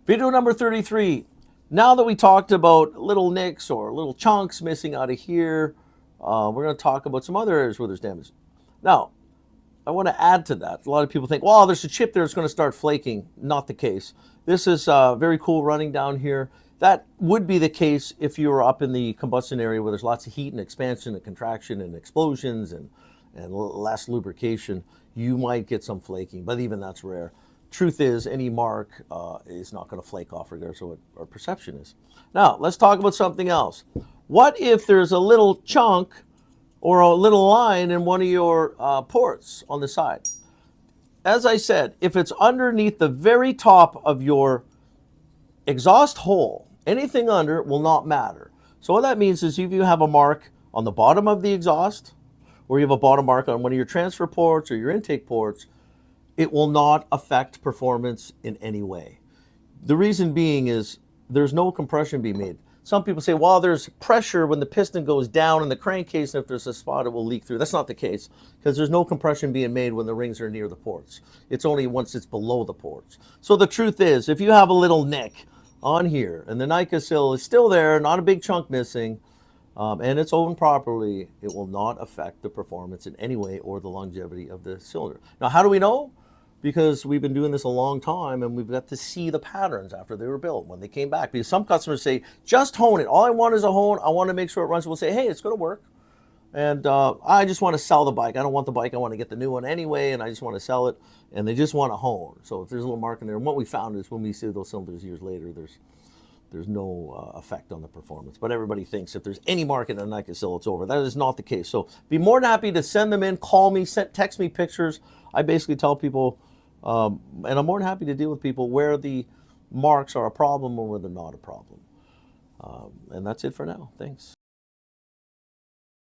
Video number 33. Now that we talked about little nicks or little chunks missing out of here, we're going to talk about some other areas where there's damage. Now, I want to add to that. A lot of people think, well, there's a chip there, it's going to start flaking. Not the case. This is very cool running down here. That would be the case if you were up in the combustion area where there's lots of heat and expansion and contraction and explosions and less lubrication. You might get some flaking, but even that's rare. Truth is, any mark is not going to flake off regardless of what our perception is. Now, let's talk about something else. What if there's a little chunk or a little line in one of your ports on the side? As I said, if it's underneath the very top of your exhaust hole, anything under will not matter. So what that means is if you have a mark on the bottom of the exhaust, or you have a bottom mark on one of your transfer ports or your intake ports, it will not affect performance in any way. The reason being is there's no compression being made. Some people say, well, there's pressure when the piston goes down in the crankcase, and if there's a spot, it will leak through. That's not the case, because there's no compression being made when the rings are near the ports. It's only once it's below the ports. So the truth is, if you have a little nick on here, and the NICA sill is still there, not a big chunk missing, and it's owned properly, it will not affect the performance in any way or the longevity of the cylinder. Now, how do we know? Because we've been doing this a long time and we've got to see the patterns after they were built, when they came back. Because some customers say, just hone it. All I want is a hone. I want to make sure it runs. We'll say, hey, it's going to work. And I just want to sell the bike. I don't want the bike. I want to get the new one anyway, and I just want to sell it. And they just want a hone. So if there's a little mark in there, and what we found is when we see those cylinders years later, there's no effect on the performance. But everybody thinks if there's any mark in a NICA sill, it's over. That is not the case. So be more than happy to send them in, call me, text me pictures. I basically tell people, and I'm more than happy to deal with people where the marks are a problem or where they're not a problem. And that's it for now. Thanks.